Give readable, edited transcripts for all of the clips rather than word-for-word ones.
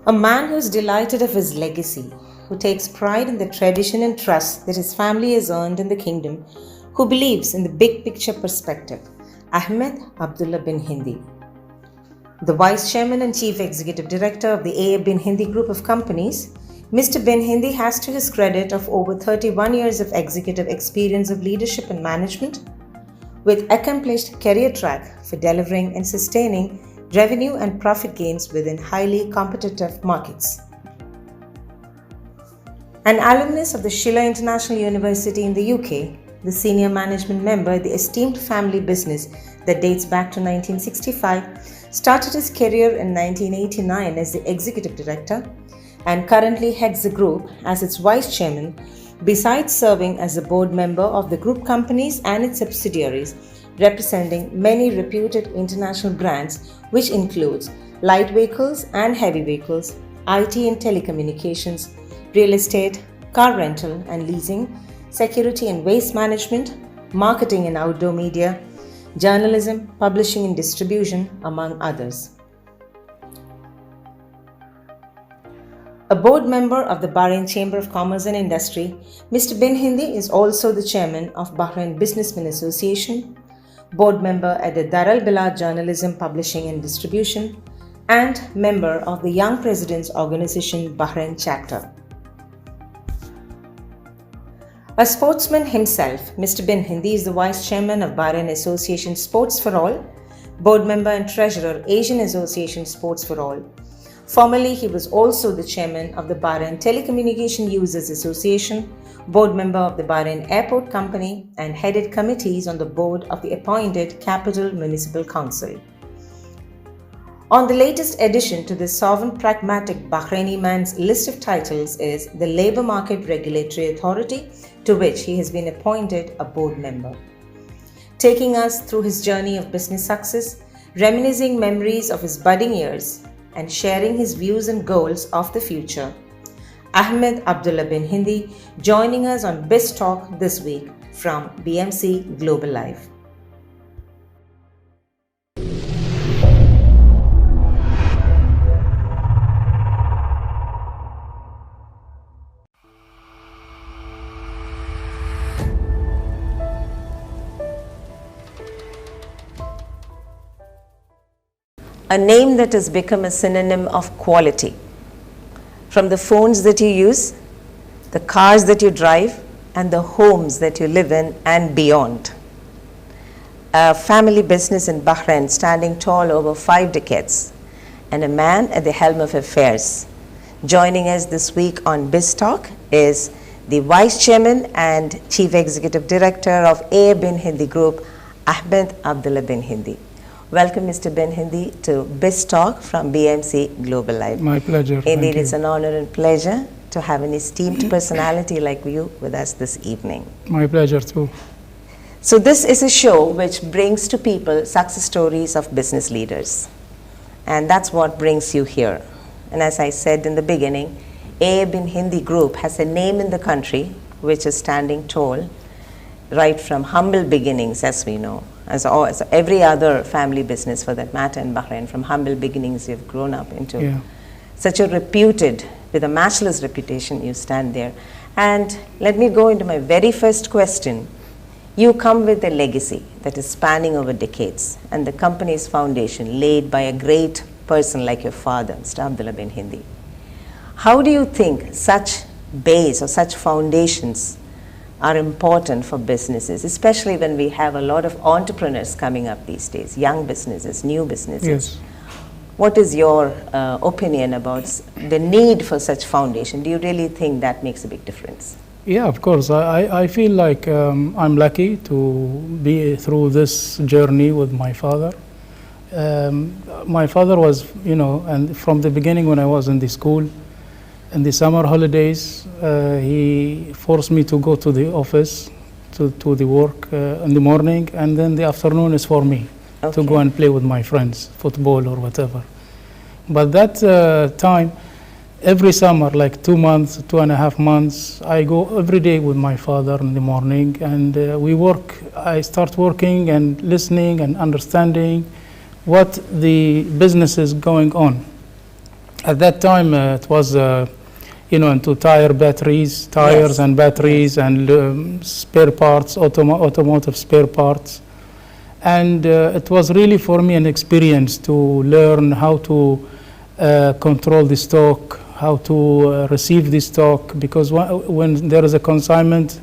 A man who is delighted of his legacy, who takes pride in the tradition and trust that his family has earned in the kingdom, who believes in the big picture perspective, Ahmed Abdulla bin Hindi. The Vice Chairman and Chief Executive Director of the A.A.Bin Hindi Group of Companies, Mr. Bin Hindi has to his credit of over 31 years of executive experience of leadership and management, with accomplished career track for delivering and sustaining revenue and profit gains within highly competitive markets. An alumnus of the Schiller International University in the UK, the senior management member of the esteemed family business that dates back to 1965, started his career in 1989 as the executive director and currently heads the group as its vice chairman, besides serving as a board member of the group companies and its subsidiaries, representing many reputed international brands, which includes light vehicles and heavy vehicles, IT and telecommunications, real estate, car rental and leasing, security and waste management, marketing and outdoor media, journalism, publishing and distribution, among others. A board member of the Bahrain Chamber of Commerce and Industry, Mr. Bin Hindi is also the chairman of Bahrain Businessmen Association, board member at the Dar al-Bilad Journalism, Publishing and Distribution, and member of the Young Presidents Organization Bahrain chapter. A sportsman himself, Mr. Bin Hindi is the Vice Chairman of Bahrain Association Sports for All, Board Member and Treasurer, Asian Association Sports for All. Formerly, he was also the Chairman of the Bahrain Telecommunication Users Association, Board Member of the Bahrain Airport Company, and headed committees on the board of the appointed Capital Municipal Council. On the latest addition to the sovereign pragmatic Bahraini man's list of titles is the Labour Market Regulatory Authority, to which he has been appointed a board member. Taking us through his journey of business success, reminiscing memories of his budding years, and sharing his views and goals of the future, Ahmed Abdulla bin Hindi joining us on BIZ Talk this week from BMC Global Live. A name that has become a synonym of quality. From the phones that you use, the cars that you drive, and the homes that you live in and beyond. A family business in Bahrain standing tall over 5 decades, and a man at the helm of affairs. Joining us this week on BIZ Talk is the Vice Chairman and Chief Executive Director of A.A.Bin Hindi Group, Ahmed Abdulla bin Hindi. Welcome, Mr. Bin Hindi, to BIZ Talk from BMC Global Live. My pleasure. Indeed, it's an honor and pleasure to have an esteemed personality like you with us this evening. My pleasure too. So this is a show which brings to people success stories of business leaders. And that's what brings you here. And as I said in the beginning, A.A.Bin Hindi Group has a name in the country which is standing tall, right from humble beginnings, as we know. As every other family business for that matter in Bahrain, from humble beginnings you've grown up into such a reputed, with a matchless reputation, you stand there. And let me go into my very first question. You come with a legacy that is spanning over decades, and the company's foundation laid by a great person like your father, Mr. Abdulla bin Hindi. How do you think such base or such foundations are important for businesses, especially when we have a lot of entrepreneurs coming up these days, young businesses, new businesses? Yes. What is your opinion about the need for such foundation? Do you really think that makes a big difference? Yeah, of course. I feel like I'm lucky to be through this journey with my father. My father was, and from the beginning when I was in the school, in the summer holidays, he forced me to go to the office, to the work in the morning, and then the afternoon is for me to go and play with my friends, football or whatever. But that time, every summer, like 2 months, 2.5 months, I go every day with my father in the morning, and we work. I start working and listening and understanding what the business is going on. At that time, it was, into tires Yes. and batteries and spare parts, automotive spare parts. And it was really for me an experience to learn how to control the stock, how to receive the stock, because when there is a consignment,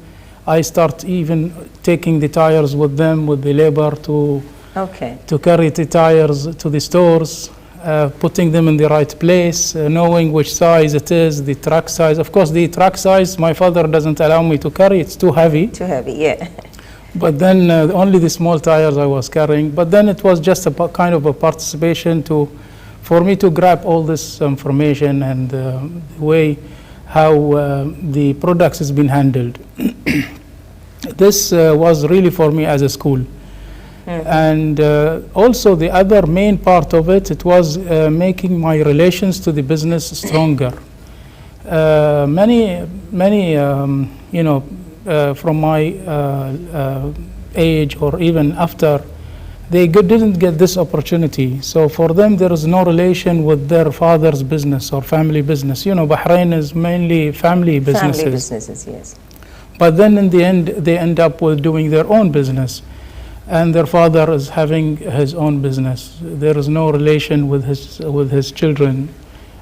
I start even taking the tires with them, with the labor to carry the tires to the stores, putting them in the right place, knowing which size it is, the truck size. Of course, the truck size, my father doesn't allow me to carry. It's too heavy. Too heavy, yeah. But then only the small tires I was carrying. But then it was just a kind of a participation for me to grab all this information and the way how the products has been handled. This was really for me as a school. And also the other main part of it was making my relations to the business stronger. Many, from my age or even after, they didn't get this opportunity. So for them, there is no relation with their father's business or family business. Bahrain is mainly family businesses. Family businesses, yes. But then in the end, they end up with doing their own business. And their father is having his own business. There is no relation with his children.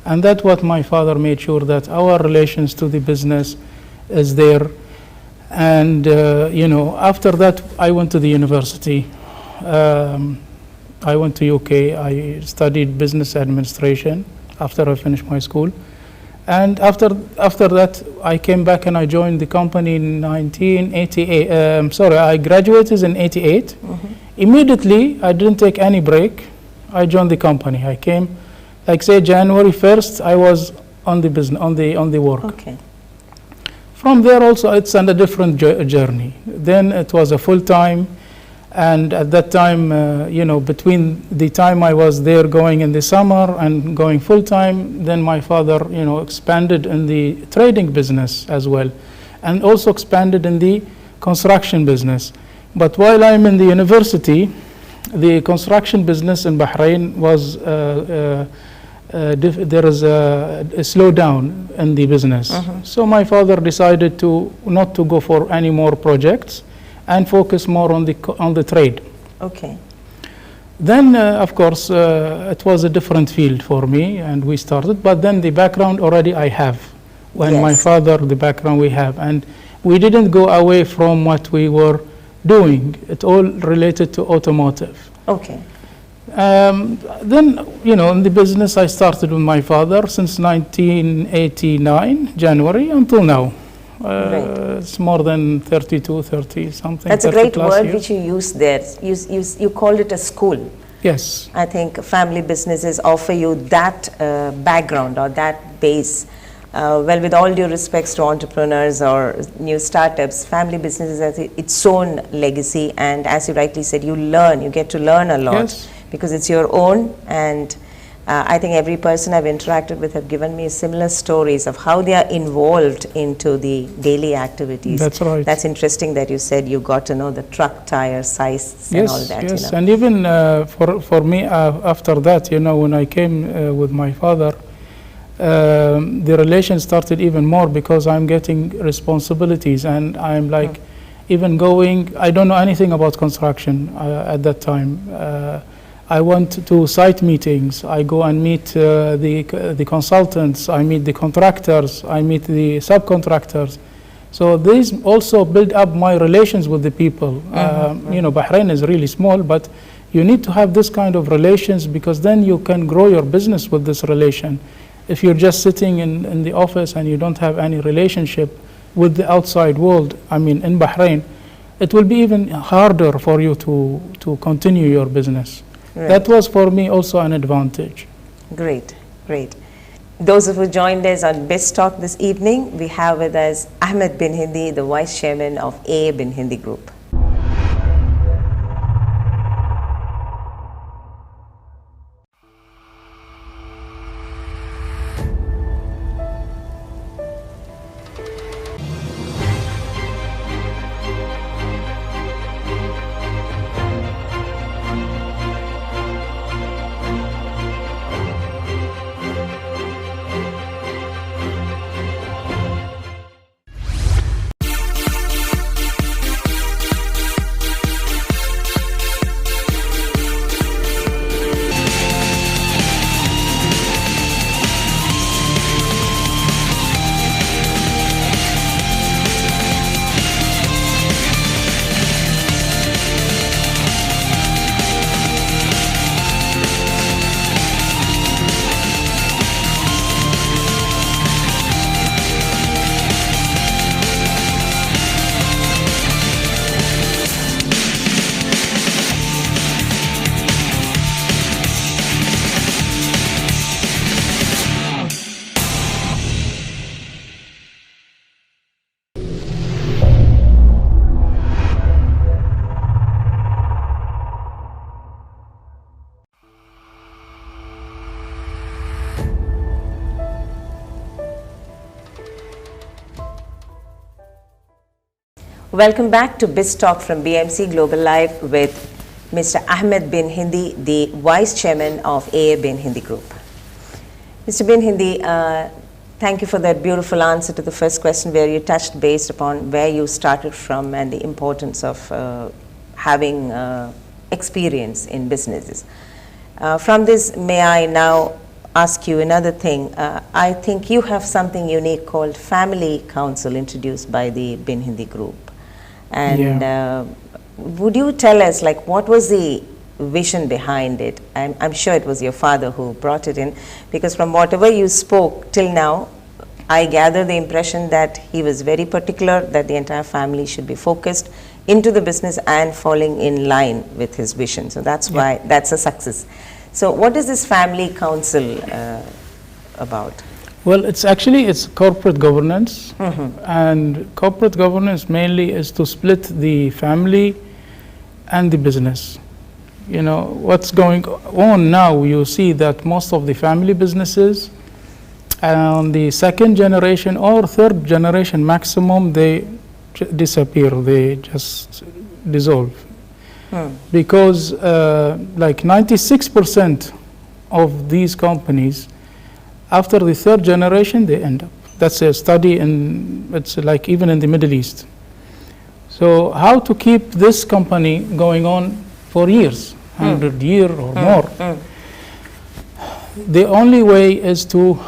And that's what my father made sure, that our relations to the business is there. And, after that, I went to the university. I went to UK. I studied business administration after I finished my school. And after that, I came back and I joined the company in 1988. I graduated in 88. Immediately, I didn't take any break. I joined the company. I came, January 1st, I was on the business, on the work. Okay. From there also, it's on a different journey. Then it was a full-time. And at that time, between the time I was there going in the summer and going full-time, then my father, expanded in the trading business as well, and also expanded in the construction business. But while I'm in the university, the construction business in Bahrain was, there is a slowdown in the business. So my father decided not to go for any more projects and focus more on the trade. Okay. Then, of course, it was a different field for me, and we started. But then the background already I have. When my father, the background we have, and we didn't go away from what we were doing. It all related to automotive. Okay. Then, in the business, I started with my father since 1989, January, until now. It's more than 30 something. That's a great word which you used there. You called it a school. Yes. I think family businesses offer you that background or that base. Well, with all due respects to entrepreneurs or new startups, family businesses has its own legacy, and as you rightly said, you get to learn a lot because it's your own. And I think every person I've interacted with have given me similar stories of how they are involved into the daily activities. That's right. That's interesting that you said you got to know the truck tire size and all that. Yes, and even for me after that, when I came with my father, the relation started even more because I'm getting responsibilities, and I'm even going, I don't know anything about construction at that time. I went to site meetings. I go and meet the consultants. I meet the contractors. I meet the subcontractors. So these also build up my relations with the people. Bahrain is really small, but you need to have this kind of relations because then you can grow your business with this relation. If you're just sitting in the office and you don't have any relationship with the outside world, in Bahrain, it will be even harder for you to continue your business. Right. That was for me also an advantage. Great, great. Those of you who joined us on BIZ Talk this evening, we have with us Ahmed Bin Hindi, the Vice Chairman of A.A.Bin Hindi Group. Welcome back to BIZ Talk from BMC Global Live with Mr. Ahmed Bin Hindi, the Vice Chairman of A.A.Bin Hindi Group. Mr. Bin Hindi, thank you for that beautiful answer to the first question where you touched based upon where you started from and the importance of having experience in businesses. From this, may I now ask you another thing. I think you have something unique called Family Council introduced by the Bin Hindi Group. And would you tell us, like, what was the vision behind it? I'm sure it was your father who brought it in, because from whatever you spoke till now, I gather the impression that he was very particular that the entire family should be focused into the business and falling in line with his vision. So that's why that's a success. So what is this Family Council about? Well, it's corporate governance, and corporate governance mainly is to split the family and the business. You know, what's going on now, you see that most of the family businesses and the second generation or third generation maximum, they disappear, they just dissolve. Because like 96% of these companies, after the third generation, they end up. That's a study, and it's like even in the Middle East. So how to keep this company going on for years, 100 years or more? The only way is to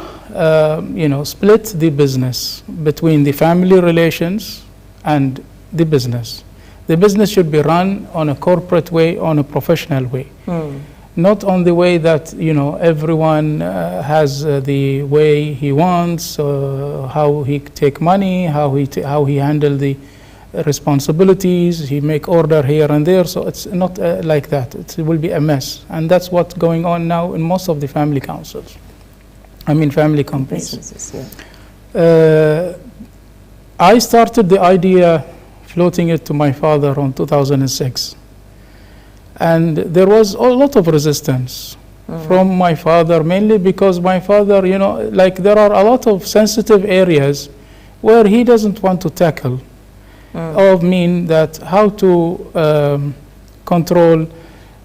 split the business between the family relations and the business. The business should be run on a corporate way, on a professional way. Not on the way that everyone has the way he wants, how he take money, how he handle the responsibilities, he make order here and there. So it's not like that. It will be a mess, and that's what's going on now in most of the family councils. I mean, family companies. Businesses, I started the idea, floating it to my father on 2006. And there was a lot of resistance from my father, mainly because my father, there are a lot of sensitive areas where he doesn't want to tackle. How to control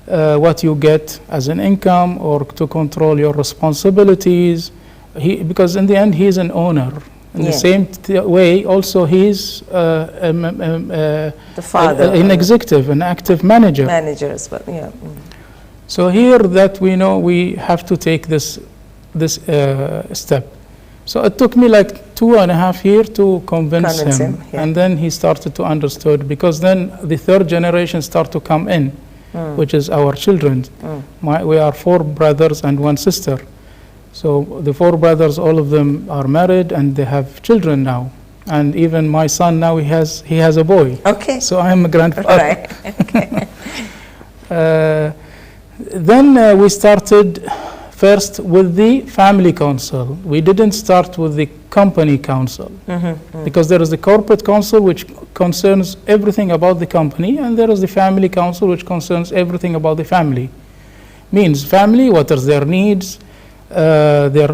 what you get as an income, or to control your responsibilities. Because in the end, he's an owner. In the same way, also he's the father, an executive, an active manager. Manager as well, yeah. So here that we know we have to take this step. So it took me like 2.5 years to convince him. And then he started to understand, because then the third generation start to come in, which is our children. We are 4 brothers and 1 sister. So the 4 brothers, all of them are married and they have children now. And even my son now, he has a boy. Okay. So I am a grandfather. Right. Okay. Then we started first with the family council. We didn't start with the company council, because there is the corporate council, which concerns everything about the company, and there is the family council, which concerns everything about the family. Means family, what are their needs, their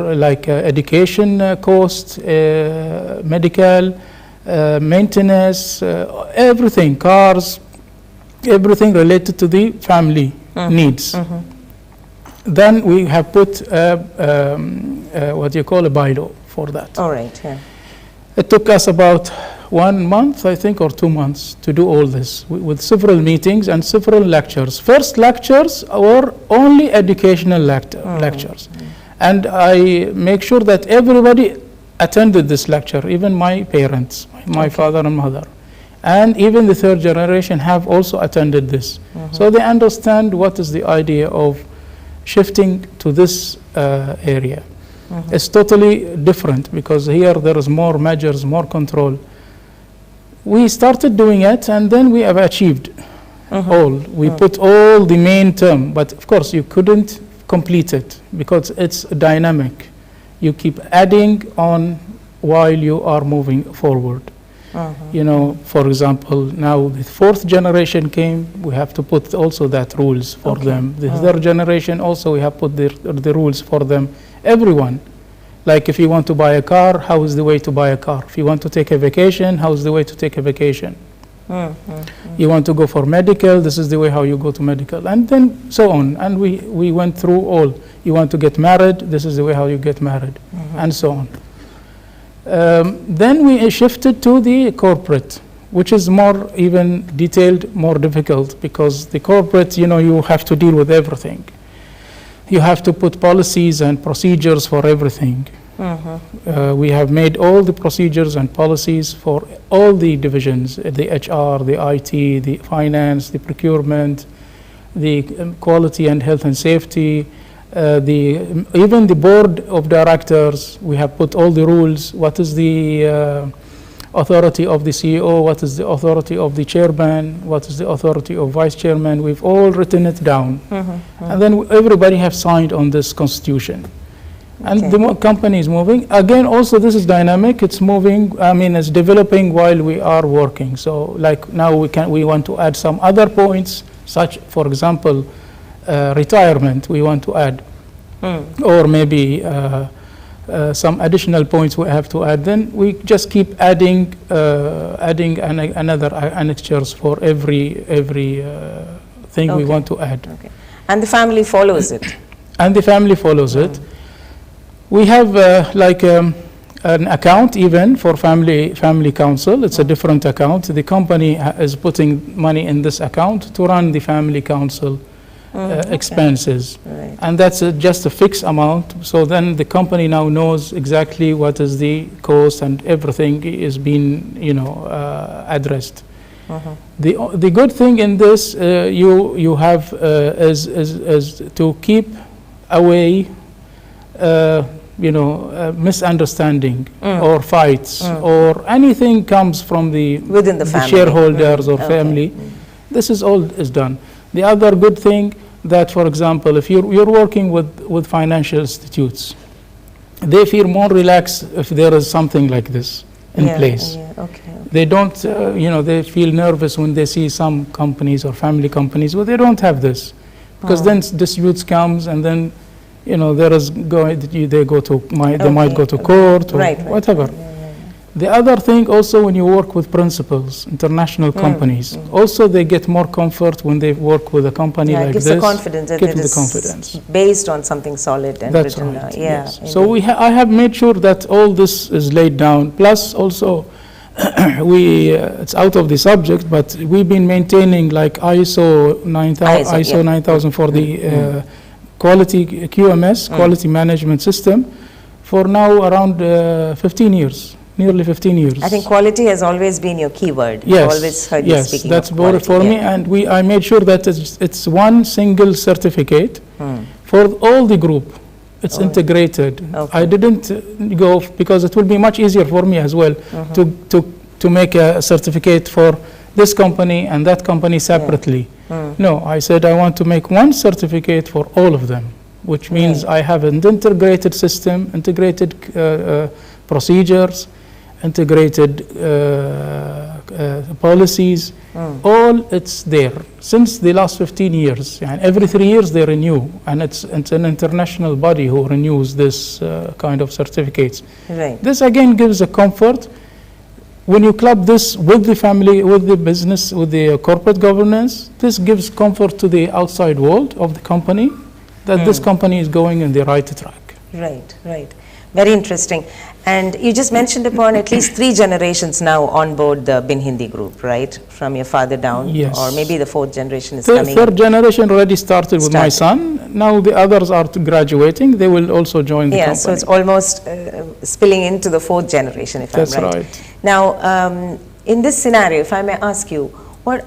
education cost, medical, maintenance, everything, cars, everything related to the family needs. Then we have put what you call a bylaw for that. All right. Yeah. It took us about 1 month, I think, or 2 months to do all this, with several meetings and several lectures. First lectures were only educational lectures. And I make sure that everybody attended this lecture, even my parents, my father and mother. And even the third generation have also attended this. So they understand what is the idea of shifting to this area. It's totally different, because here there is more measures, more control. We started doing it, and then we have achieved all. We put all the main term, but of course you couldn't complete it, because it's dynamic. You keep adding on while you are moving forward. For example, now the 4th generation came, we have to put also that rules for them. The 3rd generation also, we have put the rules for them. Everyone. Like if you want to buy a car, how is the way to buy a car? If you want to take a vacation, how is the way to take a vacation? You want to go for medical, this is the way how you go to medical, and then so on. And we went through all. You want to get married, this is the way how you get married, and so on. Then we shifted to the corporate, which is more even detailed, more difficult, because the corporate, you have to deal with everything. You have to put policies and procedures for everything. We have made all the procedures and policies for all the divisions, the HR, the IT, the finance, the procurement, the quality and health and safety, even the board of directors. We have put all the rules. What is the authority of the CEO? What is the authority of the chairman? What is the authority of vice chairman? We've all written it down. And then everybody have signed on this constitution. And the company is moving. Again, also this is dynamic. It's moving, it's developing while we are working. So like now we want to add some other points, such, for example, retirement we want to add, or maybe some additional points we have to add. Then we just keep adding another annexures for every thing we want to add. And the family follows it. And the family follows it. We have an account even for family council. It's a different account. The company is putting money in this account to run the family council expenses. Right. And that's just a fixed amount. So then the company now knows exactly what is the cost, and everything is being addressed. The good thing in this you have is to keep away misunderstanding or fights or anything comes from within the family, shareholders or family. This is all is done. The other good thing that, for example, if you're working with financial institutes, they feel more relaxed if there is something like this in place. They don't, they feel nervous when they see some companies or family companies where they don't have this, because then disputes comes, and then there is they might go to court or whatever. The other thing also, when you work with principals, international companies, also they get more comfort when they work with a company like this. Gives the confidence that it is confidence. Based on something solid and That's written right. down. Yes. So I have made sure that all this is laid down. Plus also, it's out of the subject, but we've been maintaining like ISO 9000 for the quality QMS, quality management system, for now around 15 years. Nearly 15 years. I think quality has always been your keyword. Yes. I've always heard you speaking that's of quality. for me, and I made sure that it's one single certificate for all the group. It's integrated. I didn't go, because it will be much easier for me as well to make a certificate for this company and that company separately. No, I said I want to make one certificate for all of them, which means I have an integrated system, integrated procedures, integrated policies, all it's there since the last 15 years, and every 3 years they renew, and it's an international body who renews this kind of certificates. This again gives a comfort. When you club this with the family, with the business, with the corporate governance, this gives comfort to the outside world of the company that this company is going in the right track. Right. Very interesting. And you just mentioned upon at least 3 generations now on board the Bin Hindi group, right? From your father down, or maybe the 4th generation is coming. The 3rd generation already started with my son. Now the others are graduating. They will also join the company. So it's almost spilling into the 4th generation, if I'm right. That's right. Now, in this scenario, if I may ask you,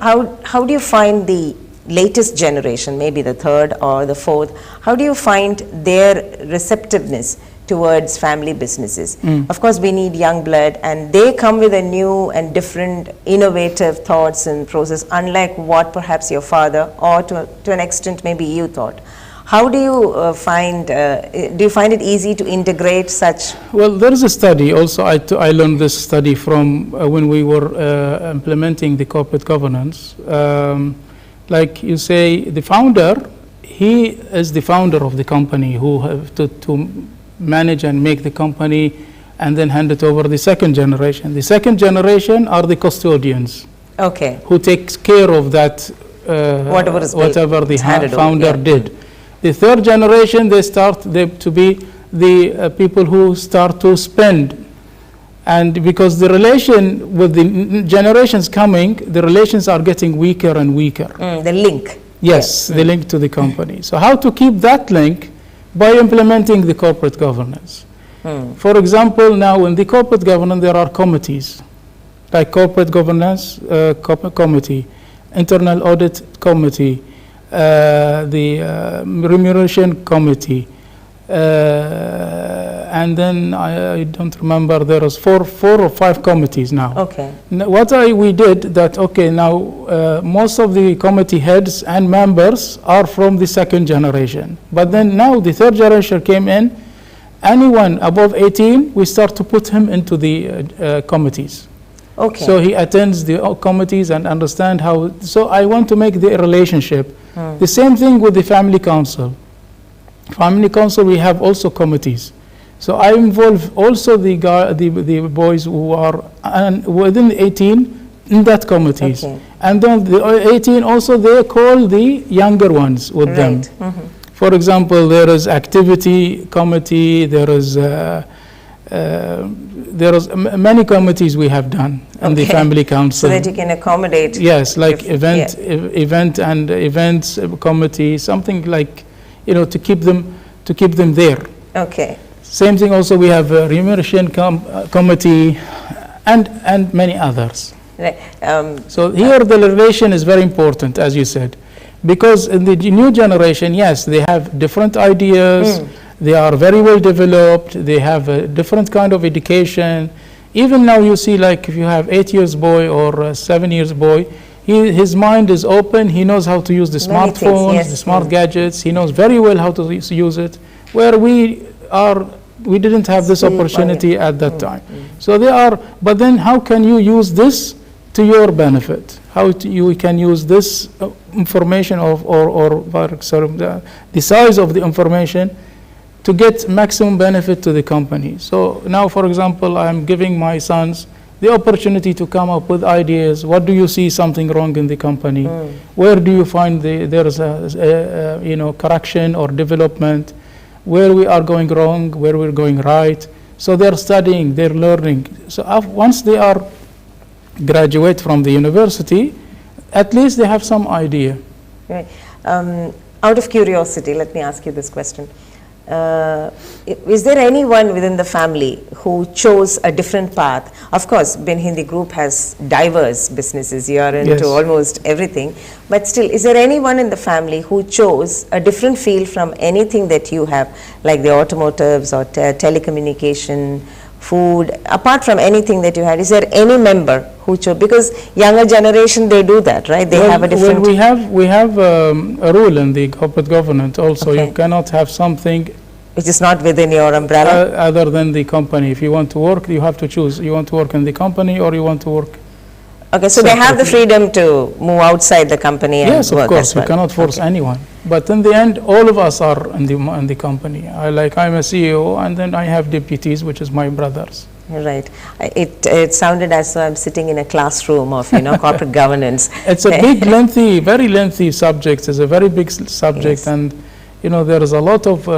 how do you find the latest generation, maybe the 3rd or the 4th, how do you find their receptiveness towards family businesses? Of course, we need young blood, and they come with a new and different innovative thoughts and process, unlike what perhaps your father, or to an extent maybe you thought. How do you find it easy to integrate such? Well, there is a study also. I learned this study from when we were implementing the corporate governance. Like you say, the founder, he is the founder of the company who have to manage and make the company and then hand it over the 2nd generation. The 2nd generation are the custodians. Okay. who takes care of that, Whatever is whatever the founder yeah. did. The third generation, they start to be the people who start to spend. And because the relation with the generations coming, the relations are getting weaker and weaker. The link. Yes, the link to the company. So how to keep that link? By implementing the corporate governance. For example, now in the corporate governance, there are committees, like corporate governance committee, internal audit committee, the remuneration committee, and then I don't remember, there was four or five committees now. Okay. What we did that, okay, now most of the committee heads and members are from the second generation. But then now the third generation came in. Anyone above 18, we start to put him into the committees. Okay. So he attends the committees and understand how. So I want to make the relationship. The same thing with the family council. Family council, we have also committees. So I involve also the boys who are within 18 in that committees. Okay. And then the 18 also, they call the younger ones with them. For example, there is activity committee, there is many committees we have done in the family council. So that you can accommodate. Yes, like event and events committee, something like, to keep them there. Okay. Same thing also, we have a remuneration committee and many others. Right. So here the relation is very important, as you said, because in the new generation, yes, they have different ideas, they are very well developed, they have a different kind of education. Even now you see, like if you have 8 years boy or a 7 years boy, his mind is open, he knows how to use the smartphones, the smart gadgets, he knows very well how to use it, where we didn't have this opportunity at that time. So they are, but then how can you use this to your benefit? How you can use this information the size of the information to get maximum benefit to the company. So now, for example, I'm giving my sons the opportunity to come up with ideas. What do you see something wrong in the company? Where do you find there is a correction or development? Where we are going wrong, where we're going right. So they're studying, they're learning. So once they are graduate from the university, at least they have some idea. Right. Out of curiosity, let me ask you this question. Is there anyone within the family who chose a different path? Of course, Bin Hindi Group has diverse businesses. You are into almost everything. But still, is there anyone in the family who chose a different field from anything that you have, like the automotives or telecommunication, food, apart from anything that you had? Is there any member who chose? Because younger generation, they do that, right? They have a different... Well, we have a rule in the corporate governance also. You cannot have something which is not within your umbrella? Other than the company. If you want to work, you have to choose. You want to work in the company or you want to work... Okay, so they have the freedom to move outside the company and yes, work. Yes, of course. You cannot force anyone. But in the end, all of us are in the company. I'm a CEO, and then I have deputies, which is my brothers. Right. It sounded as though I'm sitting in a classroom of corporate governance. It's a big, very lengthy subject. It's a very big subject, and there is a lot of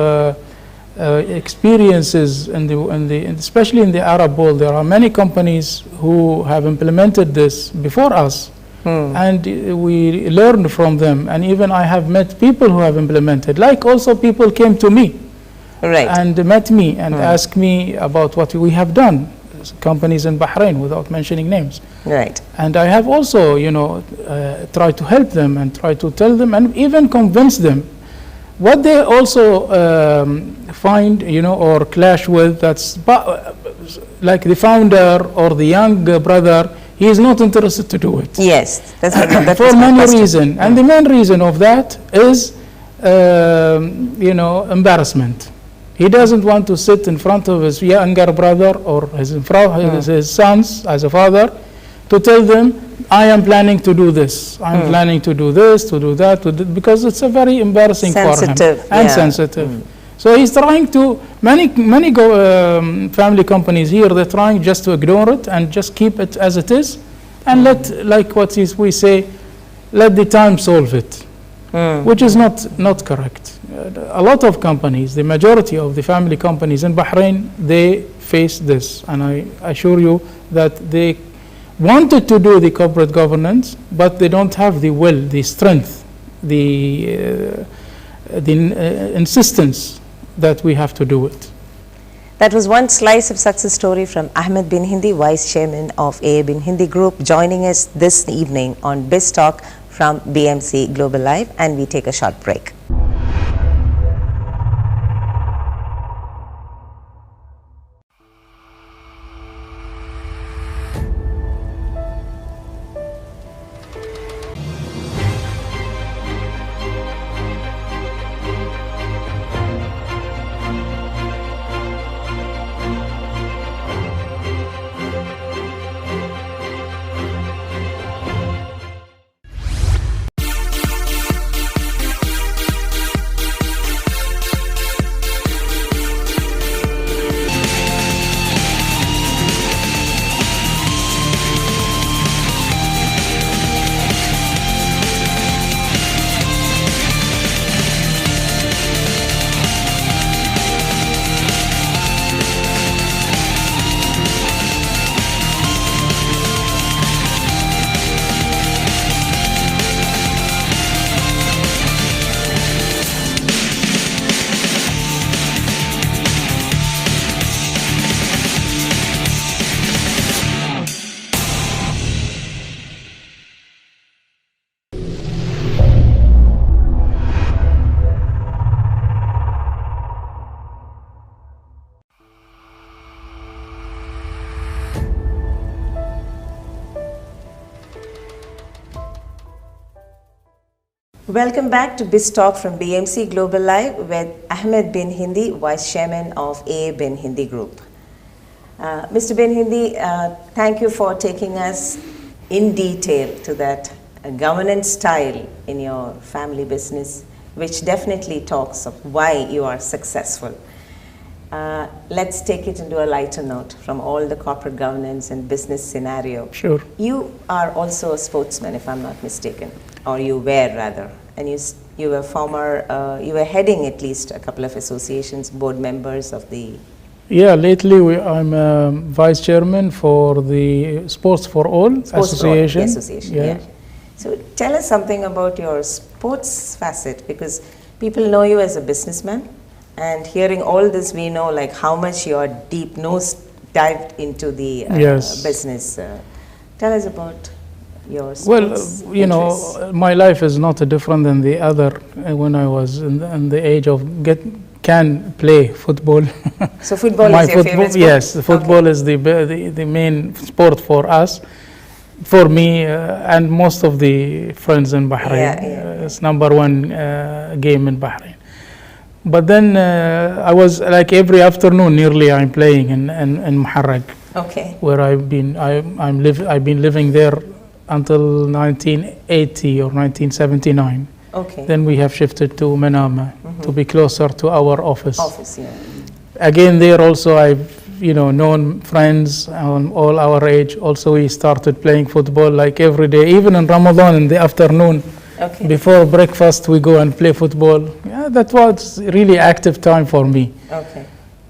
experiences especially in the Arab world. There are many companies who have implemented this before us, and we learned from them. And even I have met people who have implemented. Like also people came to me, and met me and asked me about what we have done. Companies in Bahrain, without mentioning names. Right. And I have also, tried to help them and try to tell them and even convince them. What they also find, or clash with, that's like the founder or the young brother, he is not interested to do it. Yes, that's for many reasons. And the main reason of that is, embarrassment. He doesn't want to sit in front of his younger brother or his sons as a father to tell them, I am planning to do this. I'm planning to do this, to do that, because it's a very embarrassing for him and sensitive. So he's trying to, many family companies here, they're trying just to ignore it and just keep it as it is. and let, like what we say, let the time solve it, which is not correct. A lot of companies, the majority of the family companies in Bahrain, they face this, and I assure you that they wanted to do the corporate governance, but they don't have the will, the strength, the insistence that we have to do it. That was one slice of success story from Ahmed Bin Hindi, Vice Chairman of A.A.Bin Hindi Group, joining us this evening on BIZ Talk from BMC Global Live, and we take a short break. Welcome back to BIZ Talk from BMC Global Live with Ahmed Bin Hindi, Vice Chairman of A.A.Bin Hindi Group. Mr. Bin Hindi, thank you for taking us in detail to that governance style in your family business, which definitely talks of why you are successful. Let's take it into a lighter note from all the corporate governance and business scenario. Sure. You are also a sportsman, if I'm not mistaken, or you were rather, and you were you were heading at least a couple of associations, board members of the... Yeah, lately I'm vice chairman for the Sports for All Association. Association, yeah. So tell us something about your sports facet, because people know you as a businessman, and hearing all this, we know like how much you are deep nose dived into the business. Tell us about your sports Well, you interests. know, my life is not different than the other. When I was in the age of can play football. So football is your favorite sport? Yes, the football is the main sport for us. For me and most of the friends in Bahrain, it's number one game in Bahrain. But then I was like every afternoon nearly I'm playing in Muharraq, where I've been living there until 1980 or 1979. Then we have shifted to Manama to be closer to our office. Again, there also I've known friends on all our age. Also, we started playing football like every day, even in Ramadan in the afternoon. Before breakfast, we go and play football. Yeah, that was really active time for me.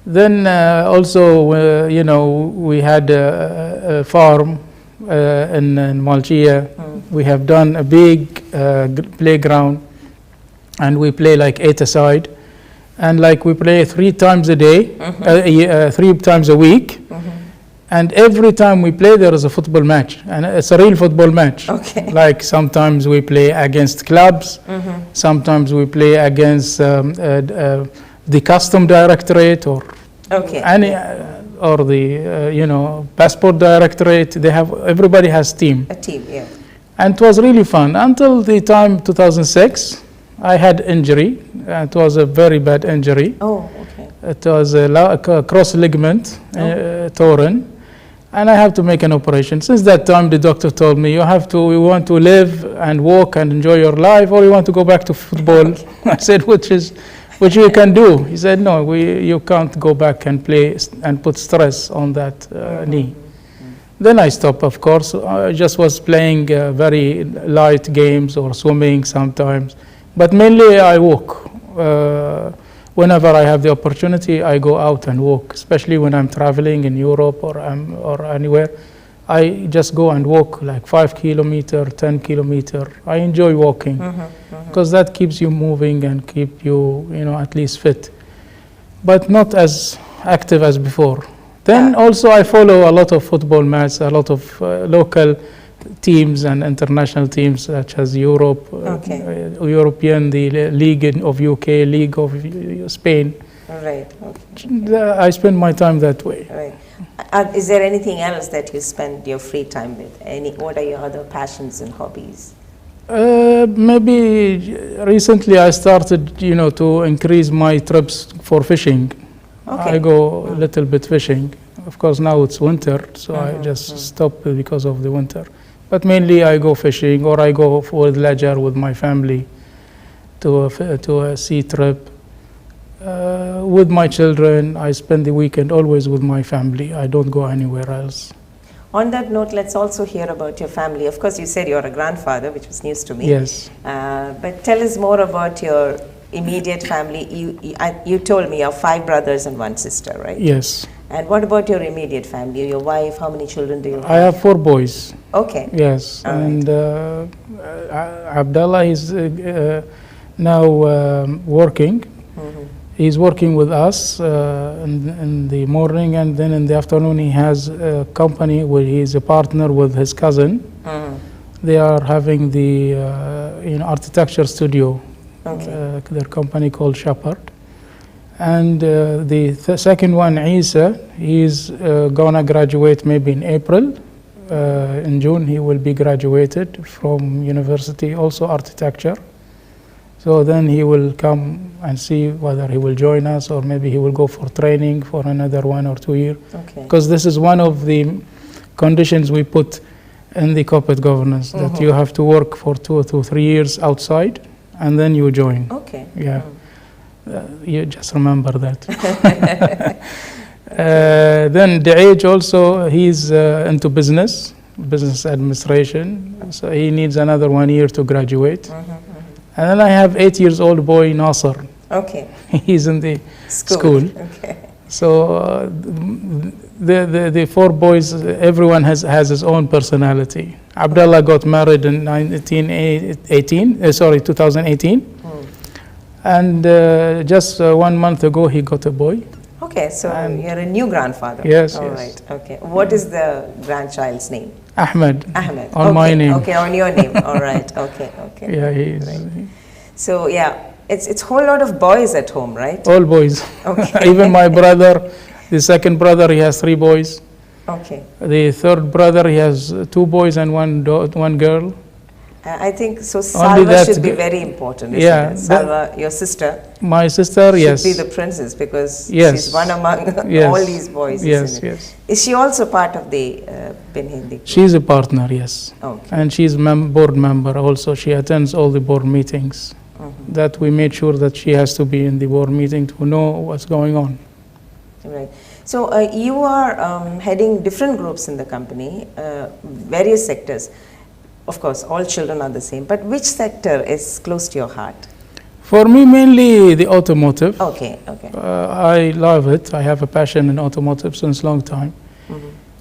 Then also, we had a farm in Malchia. We have done a big playground, and we play like 8-a-side. And like we play 3 times a day, 3 times a week. And every time we play, there is a football match, and it's a real football match. Like sometimes we play against clubs, sometimes we play against the custom directorate or or the passport directorate. Everybody has team. A team, yeah. And it was really fun until the time 2006. I had injury. It was a very bad injury. It was a cross ligament torn. And I have to make an operation. Since that time, the doctor told me, you want to live and walk and enjoy your life, or you want to go back to football. I said, which you can do. He said, no, you can't go back and play and put stress on that knee. Then I stopped, of course. I just was playing very light games or swimming sometimes. But mainly I walk. Whenever I have the opportunity, I go out and walk, especially when I'm traveling in Europe or anywhere. I just go and walk like 5 kilometer, 10 kilometer. I enjoy walking because that keeps you moving and keep you, at least fit, but not as active as before. Then also I follow a lot of football matches, a lot of local teams and international teams such as Europe, European, the League of UK, League of Spain. Right. Okay. I spend my time that way. Right. Is there anything else that you spend your free time with? What are your other passions and hobbies? Maybe recently I started, to increase my trips for fishing. Okay. I go a little bit fishing. Of course, now it's winter, so I just stop because of the winter. But mainly I go fishing, or I go with leisure with my family to a sea trip. With my children, I spend the weekend always with my family. I don't go anywhere else. On that note, let's also hear about your family. Of course, you said you're a grandfather, which was news to me. Yes. But tell us more about your immediate family. You told me you have 5 brothers and 1 sister, right? Yes. And what about your immediate family? Your wife, how many children do you have? I have 4 boys. Okay. Yes. All and Abdullah is now working. He's working with us in the morning, and then in the afternoon he has a company where he's a partner with his cousin. They are having the architecture studio. Their company called Shepherd. And the second one, Isa, he's gonna graduate maybe in April. In June he will be graduated from university, also architecture. So then he will come and see whether he will join us, or maybe he will go for training for another 1 or 2 years. Because this is one of the conditions we put in the corporate governance, that you have to work for 2 to 3 years outside, and then you join. Okay. Yeah. You just remember that. Then the age also, he's into business administration, so he needs another 1 year to graduate. And then I have 8 years old boy, Nasser. Okay. He's in the school. Okay. So the 4 boys, everyone has his own personality. Abdullah got married in 2018. And just 1 month ago, he got a boy. Okay, so you're a new grandfather. Yes, All yes. right, okay. What is the grandchild's name? Ahmed. Ahmed. On my name. Okay, on your name. All right, okay. Yeah, he is. Right. So, yeah, it's a whole lot of boys at home, right? All boys. Okay. Even my brother, the second brother, he has 3 boys. Okay. The third brother, he has 2 boys and one girl. I think so. Salva should be very important, isn't it? Salva, your sister. My sister, yes. Should be the princess, because she's one among all these boys. Yes, isn't it? yes. Is she also part of the BIN Hindi group? She's a partner, yes. Okay. And she's board member also. She attends all the board meetings. That we made sure that she has to be in the board meeting to know what's going on. Right. So you are heading different groups in the company, various sectors. Of course, all children are the same, but which sector is close to your heart? For me, mainly the automotive. Okay. I love it. I have a passion in automotive since long time.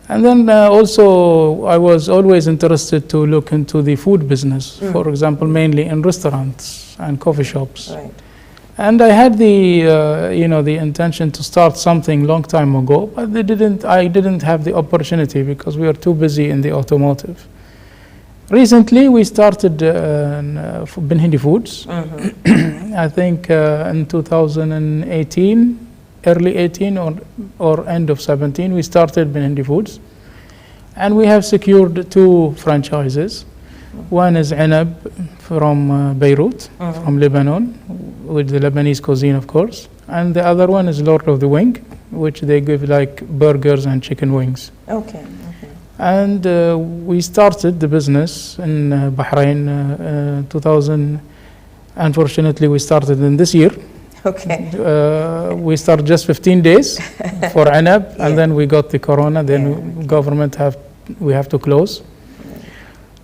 And then also, I was always interested to look into the food business, for example, mainly in restaurants and coffee shops. Right. And I had the, the intention to start something long time ago, but I didn't have the opportunity because we were too busy in the automotive. Recently, we started BIN Hindi Foods. I think in 2018, early 18 or end of 17, we started BIN Hindi Foods. And we have secured 2 franchises. One is Anab from Beirut, from Lebanon, with the Lebanese cuisine, of course. And the other one is Lord of the Wing, which they give like burgers and chicken wings. Okay. And we started the business in Bahrain 2000. Unfortunately, we started in this year. Okay. We started just 15 days for Anab, and then we got the corona. Then government have we have to close.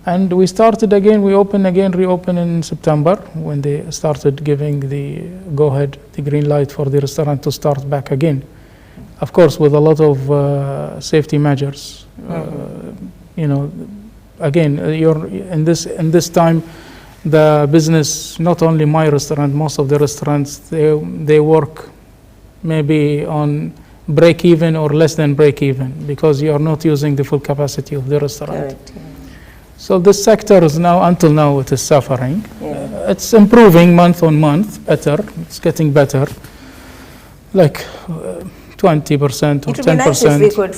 And we started again, reopened in September when they started giving the go-ahead, the green light for the restaurant to start back again. Of course, with a lot of safety measures. You know, again, you're in this time, the business, not only my restaurant, most of the restaurants, they work maybe on break even or less than break even because you are not using the full capacity of the restaurant. Correct. Yeah. So this sector is now, until now, it is suffering. Yeah. It's improving month on month, better. It's getting better, like 20% or 10%. It would be nice if we could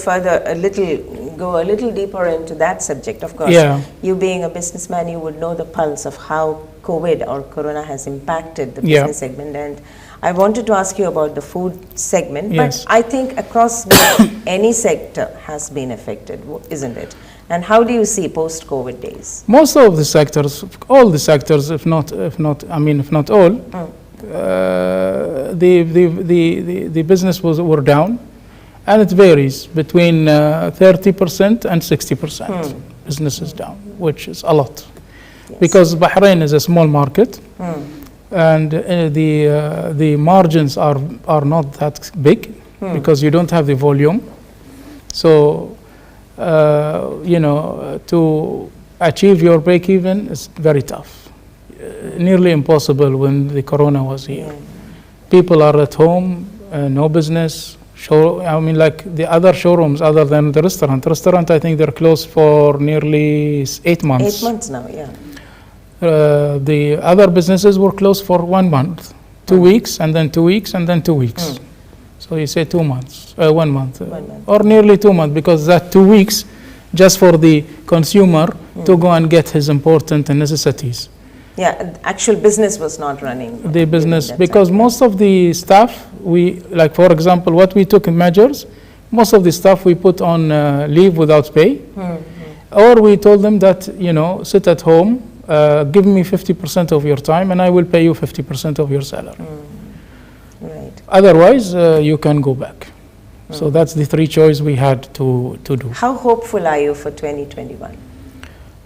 go a little deeper into that subject. Of course, you being a businessman, you would know the pulse of how COVID or Corona has impacted the business segment. And I wanted to ask you about the food segment, but I think across any sector has been affected, isn't it? And how do you see post-COVID days? Most of the sectors, all the sectors, if not all, the business were down, and it varies between 30% and 60%. Business is down, which is a lot, because Bahrain is a small market, and the margins are not that big because you don't have the volume. So to achieve your break even is very tough, nearly impossible when the Corona was here. People are at home, no business. Like the other showrooms other than the restaurant. I think they're closed for nearly 8 months. 8 months now, yeah. The other businesses were closed for 1 month, 2 weeks, and then 2 weeks, and then 2 weeks. So you say 2 months, 1 month, or nearly 2 months, because that 2 weeks just for the consumer to go and get his important necessities. Yeah, actual business was not running. The business, because most of the staff, like for example, what we took in measures, most of the staff we put on leave without pay, or we told them that, sit at home, give me 50% of your time and I will pay you 50% of your salary. Right. Otherwise, you can go back. So that's the 3 choices we had to do. How hopeful are you for 2021?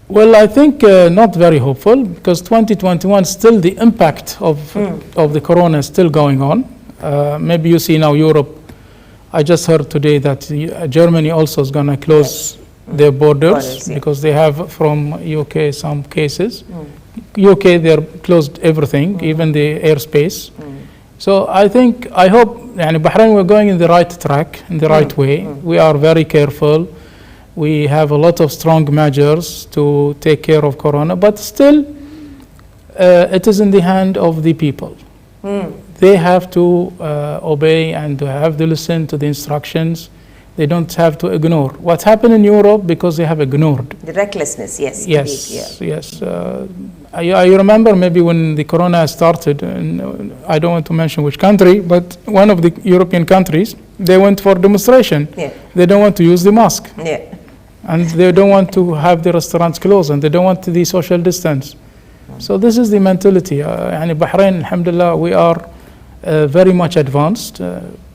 Well, I think not very hopeful, because 2021 still the impact of the Corona is still going on. Maybe you see now Europe. I just heard today that Germany also is going to close their borders because they have from UK some cases. UK, they're closed everything, even the airspace. So I hope, Bahrain, we're going in the right track, in the right way. We are very careful. We have a lot of strong measures to take care of Corona, but still, it is in the hand of the people. They have to obey and have to listen to the instructions. They don't have to ignore. What happened in Europe, because they have ignored. The recklessness, yes. Yes. I remember maybe when the Corona started, and I don't want to mention which country, but one of the European countries, they went for demonstration. They don't want to use the mask. And they don't want to have the restaurants closed, and they don't want the social distance. So this is the mentality. Bahrain, alhamdulillah, we are very much advanced,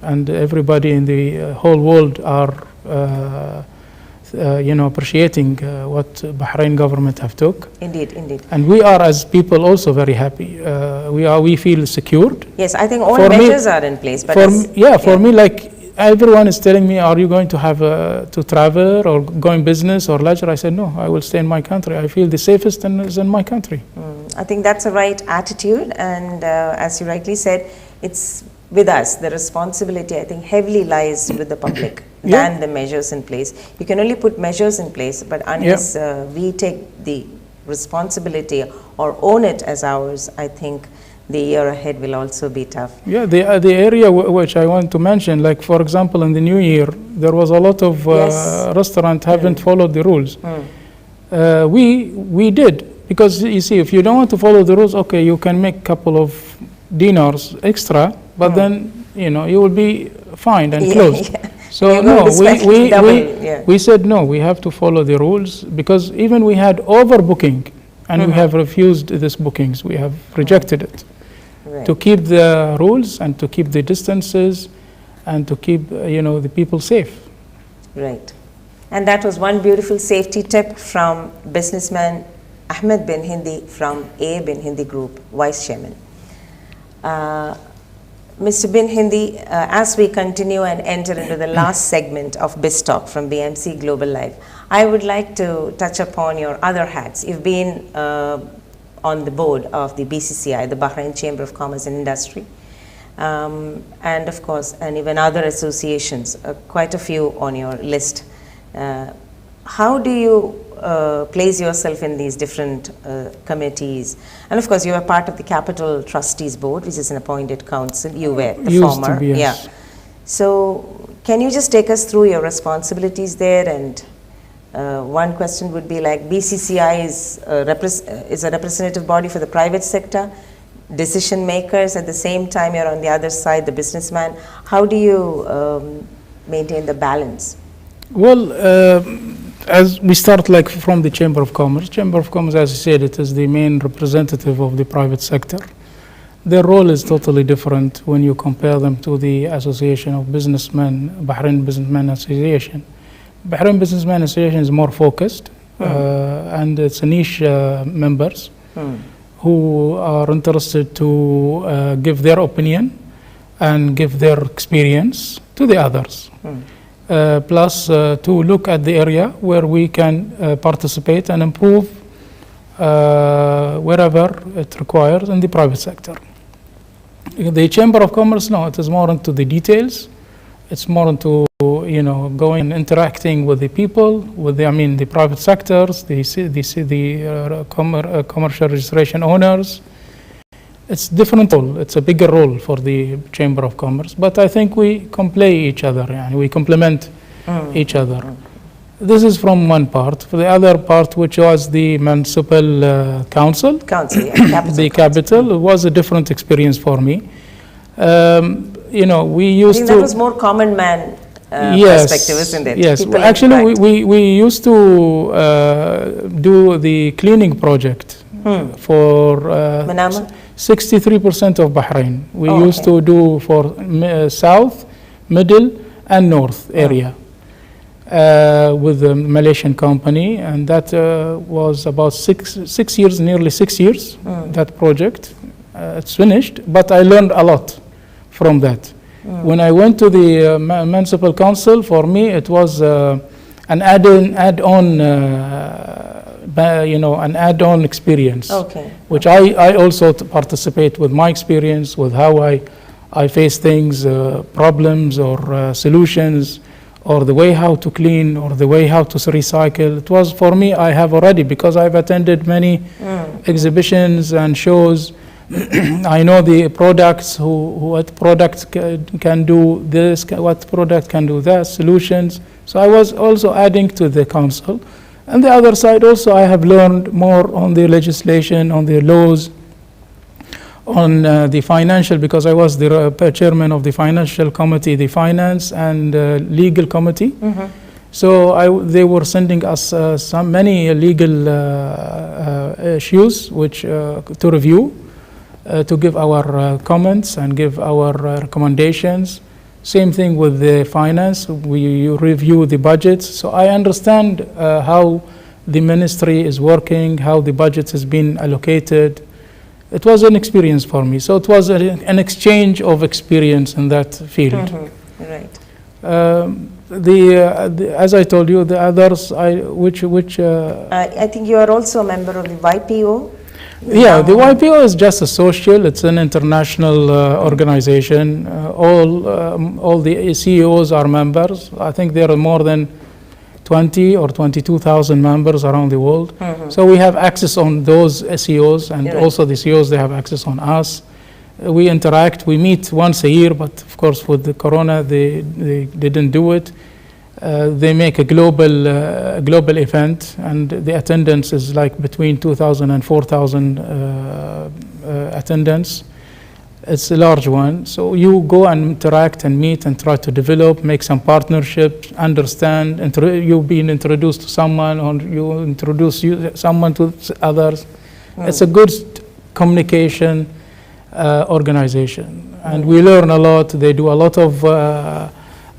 and everybody in the whole world are appreciating what Bahrain government have took. Indeed. And we are, as people, also very happy. We feel secured. Yes, I think all measures are in place. But for me, like everyone is telling me, are you going to have to travel or going business or leisure? I said, no, I will stay in my country. I feel the safest is in my country. I think that's a right attitude, and as you rightly said, it's with us. The responsibility, I think, heavily lies with the public than the measures in place. You can only put measures in place, but unless we take the responsibility or own it as ours, I think the year ahead will also be tough. Yeah, the area which I want to mention, like for example, in the new year, there was a lot of restaurants haven't followed the rules. We did, because you see, if you don't want to follow the rules, okay, you can make a couple of dinars extra, but then you will be fined and closed. So no, we said no, we have to follow the rules, because even we had overbooking, and we have refused these bookings. We have rejected it to keep the rules and to keep the distances and to keep the people safe. Right. And that was one beautiful safety tip from businessman Ahmed Bin Hindi from A.A.Bin Hindi Group, Vice Chairman. Mr. Bin Hindi, as we continue and enter into the last segment of Biz Talk from BMC Global Live, I would like to touch upon your other hats. You've been on the board of the BCCI, the Bahrain Chamber of Commerce and Industry, and of course, and even other associations, quite a few on your list. How do you place yourself in these different committees? And of course, you are part of the Capital Trustees Board, which is an appointed council. You were the former. Be, yes. Yeah. So, can you just take us through your responsibilities there? And one question would be like, BCCI is a representative body for the private sector, decision makers. At the same time, you're on the other side, the businessman. How do you maintain the balance? Well, as we start like from the Chamber of Commerce. Chamber of Commerce, as I said, it is the main representative of the private sector. Their role is totally different when you compare them to the Association of Businessmen, Bahrain Businessmen Association. Bahrain Businessmen Association is more focused, and it's a niche members who are interested to give their opinion and give their experience to the others. Plus to look at the area where we can participate and improve wherever it requires in the private sector. The Chamber of Commerce, no, it is more into the details. It's more into, going and interacting with the people, with the private sectors, the commercial registration owners. It's different role. It's a bigger role for the Chamber of Commerce, but I think we complete each other, and we complement each other. This is from one part. For the other part, which was the municipal council, the capital, was a different experience for me. We used to. That was more common man perspective, isn't it? Yes, People actually, we used to do the cleaning project for Manama? 63% of Bahrain. We used to do for south, middle, and north area with the Malaysian company, and that was about six years, nearly 6 years. That project, it's finished, but I learned a lot from that. When I went to the municipal council, for me it was an add-on experience, which I also participate with my experience, with how I face things, problems or solutions, or the way how to clean, or the way how to recycle. It was for me, I have already, because I've attended many exhibitions and shows. I know the products, what product can do this, what product can do that, solutions. So I was also adding to the council. And the other side also, I have learned more on the legislation, on the laws, on the financial, because I was the chairman of the financial committee, the finance and legal committee. So they were sending us many legal issues which to review, to give our comments and give our recommendations. Same thing with the finance, we review the budgets. So I understand how the ministry is working, how the budget has been allocated. It was an experience for me. So it was an exchange of experience in that field. Right. As I told you, the others, I think you are also a member of the YPO. Yeah, the YPO is just a social. It's an international organization. All the CEOs are members. I think there are more than 20 or 22,000 members around the world. So we have access on those CEOs, and also the CEOs, they have access on us. We interact. We meet once a year, but of course with the corona, they didn't do it. They make a global event, and the attendance is like between 2,000 and 4,000 attendance. It's a large one. So you go and interact and meet and try to develop, make some partnerships, understand, you've been introduced to someone, or you introduce someone to others. It's a good communication organization. And we learn a lot. They do a lot of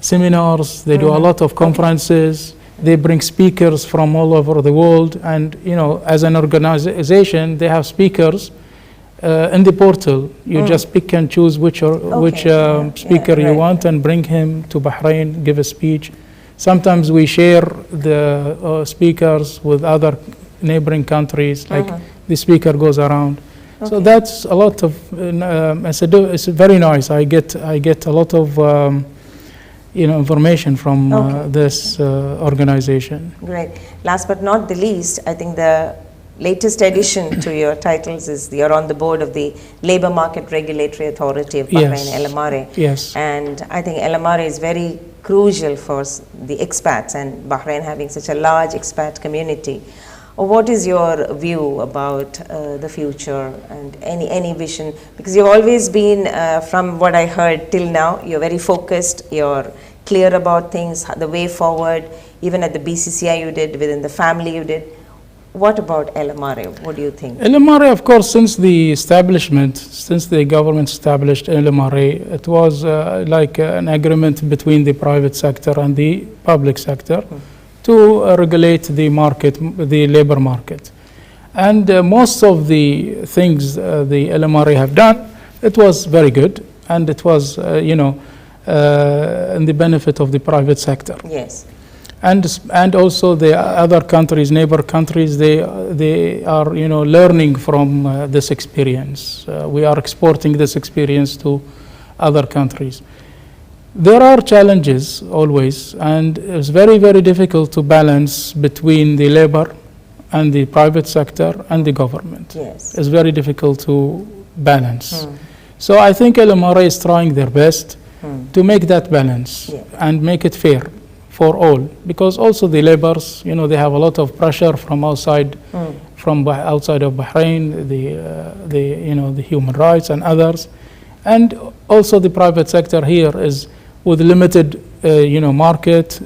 seminars, they do a lot of conferences, They bring speakers from all over the world, and as an organization, they have speakers in the portal. You just pick and choose which speaker you want and bring him to Bahrain, give a speech. Sometimes we share the speakers with other neighboring countries, like the speaker goes around. So that's a lot of, it's very nice. I get a lot of information from this organization. Great. Last but not the least, I think the latest addition to your titles is you're on the board of the Labor Market Regulatory Authority of Bahrain, LMRA. Yes. And I think LMRA is very crucial for the expats, and Bahrain having such a large expat community. What is your view about the future and any vision? Because you've always been, from what I heard till now, you're very focused, you're clear about things, the way forward. Even at the BCCI you did, within the family you did. What about LMRA? What do you think? LMRA, of course, since the government established LMRA, it was like an agreement between the private sector and the public sector to regulate the market, the labor market. And most of the things the LMRA have done, it was very good, and it was, in the benefit of the private sector. Yes. And also the other countries, neighbor countries, they are learning from this experience. We are exporting this experience to other countries. There are challenges always, and it's very, very difficult to balance between the labor and the private sector and the government. Yes. It's very difficult to balance. So I think LMRA is trying their best to make that balance and make it fair for all, because also the laborers, they have a lot of pressure from outside, from outside of Bahrain, the human rights and others, and also the private sector here is with limited, market,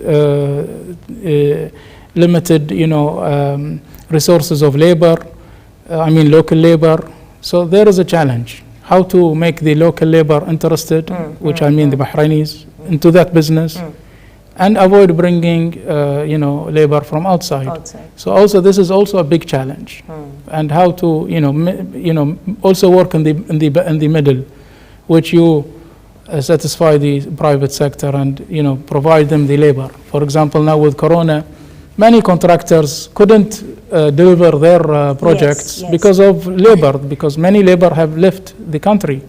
limited, resources of labor. Local labor. So there is a challenge how to make the local labor interested, which the Bahrainis, into that business. And avoid bringing, labor from outside. So also this is also a big challenge, and how to, also work in the middle, which you satisfy the private sector and provide them the labor. For example, now with Corona, many contractors couldn't deliver their projects because of labor, because many labor have left the country.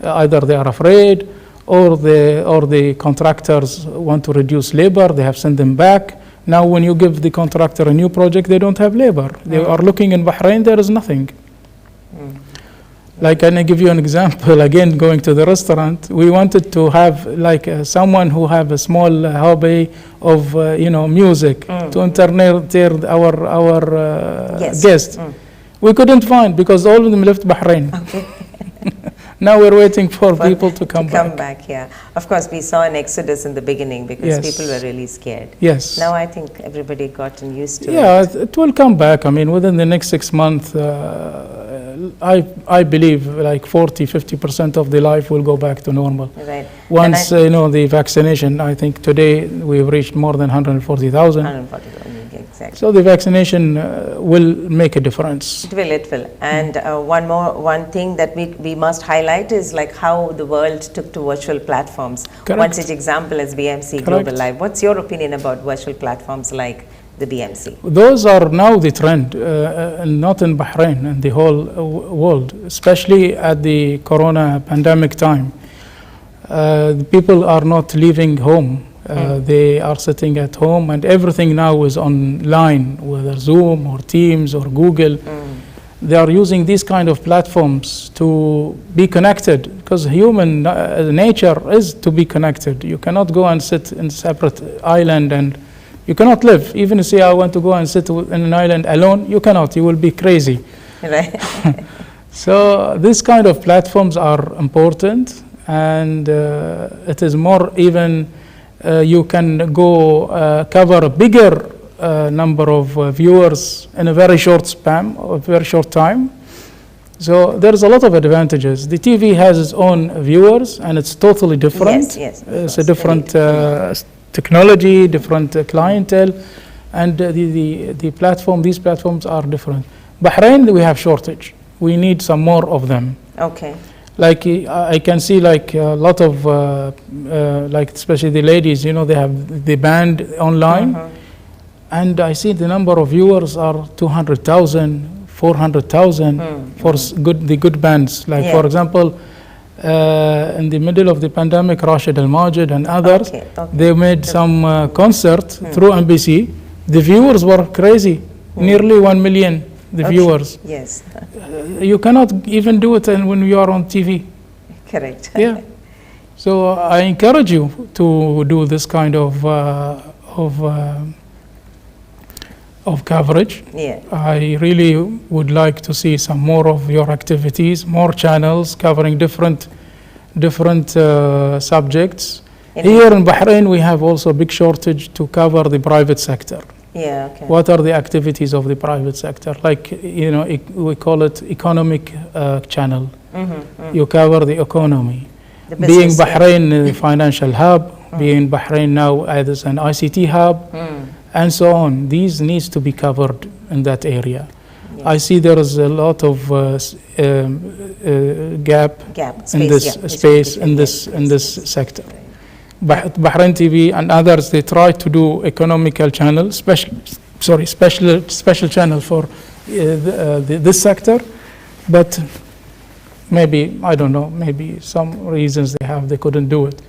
Either they are afraid, or the contractors want to reduce labor, they have sent them back. Now when you give the contractor a new project, they don't have labor. They are looking in Bahrain, there is nothing. Like, can I give you an example? Again, going to the restaurant, we wanted to have like someone who have a small hobby of music to entertain our guests. We couldn't find, because all of them left Bahrain. Now we're waiting for people to come back. Yeah. Of course, we saw an exodus in the beginning because people were really scared. Yes. Now I think everybody gotten used to it. Yeah, it will come back. Within the next 6 months, I believe like 40-50% of the life will go back to normal. Right. Once the vaccination, I think today we've reached more than 140,000. 140,000. Exactly. So the vaccination will make a difference. It will. And one thing that we must highlight is like how the world took to virtual platforms. Correct. One such example is BMC Global Live. What's your opinion about virtual platforms like the BMC? Those are now the trend, not in Bahrain, in the whole world, especially at the Corona pandemic time. The people are not leaving home. They are sitting at home, and everything now is online, whether Zoom or Teams or Google. They are using these kind of platforms to be connected, because human nature is to be connected. You cannot go and sit in a separate island, and you cannot live. Even if you say, I want to go and sit in an island alone, you cannot. You will be crazy. Right. So these kind of platforms are important, and it is more even. You can go cover a bigger number of viewers in a very short span, or very short time. So there's a lot of advantages. The TV has its own viewers, and it's totally different. Yes, it's a different technology, different clientele, and the platform. These platforms are different. Bahrain, we have shortage. We need some more of them. Okay. Like I can see like a lot of like especially the ladies, you know, they have the band online, and I see the number of viewers are 200,000, 400,000 for the good bands. Like for example, in the middle of the pandemic, Rashid Al Majid and others, they made some concert through NBC. The viewers were crazy, nearly 1 million. The viewers. Yes. You cannot even do it when you are on TV. Correct. Yeah. So I encourage you to do this kind of coverage. Yeah. I really would like to see some more of your activities, more channels covering different subjects. Here in Bahrain, we have also a big shortage to cover the private sector. Yeah, okay. What are the activities of the private sector? Like, you know, we call it economic channel. You cover the economy. Being Bahrain financial hub, being Bahrain now as an ICT hub, and so on. These needs to be covered in that area. Yes. I see there is a lot of gap in this space, in this sector. Bahrain TV and others, they try to do economical channel, special channel for this sector, but maybe, I don't know, maybe some reasons they couldn't do it.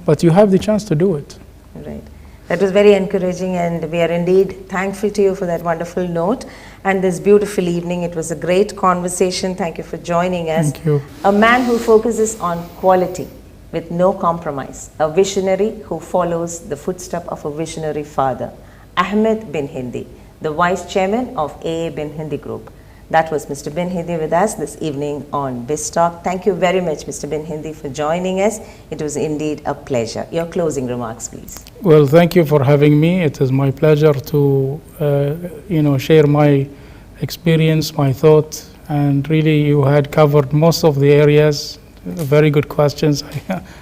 But you have the chance to do it. Right. That was very encouraging, and we are indeed thankful to you for that wonderful note and this beautiful evening. It was a great conversation. Thank you for joining us. Thank you. A man who focuses on quality with no compromise, a visionary who follows the footsteps of a visionary father, Ahmed Bin Hindi, the Vice Chairman of A.A.Bin Hindi Group. That was Mr. Bin Hindi with us this evening on BIZ Talk. Thank you very much, Mr. Bin Hindi, for joining us. It was indeed a pleasure. Your closing remarks, please. Well, thank you for having me. It is my pleasure to share my experience, my thought, and really you had covered most of the areas. Very good questions.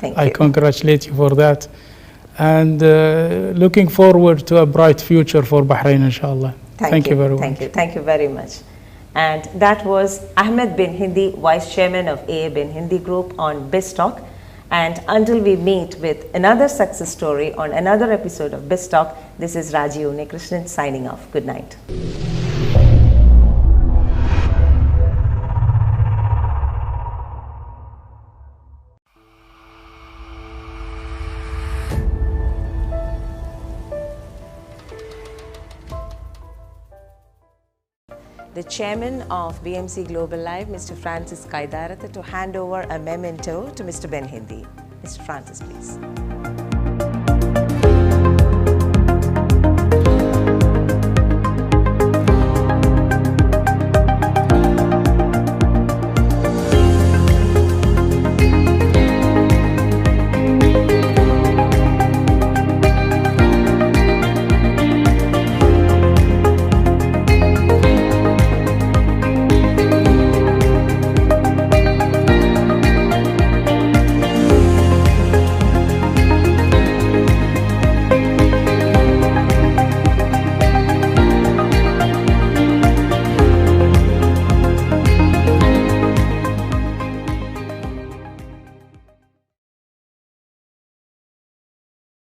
I congratulate you for that. And looking forward to a bright future for Bahrain, inshallah. Thank you very much. Thank you very much. And that was Ahmed Bin Hindi, Vice Chairman of A.A.Bin Hindi Group on BIZ Talk. And until we meet with another success story on another episode of BIZ Talk, this is Raji Unikrishnan signing off. Good night. The chairman of BMC Global Live, Mr. Francis Kaidaratha, to hand over a memento to Mr. Bin Hindi. Mr. Francis, please.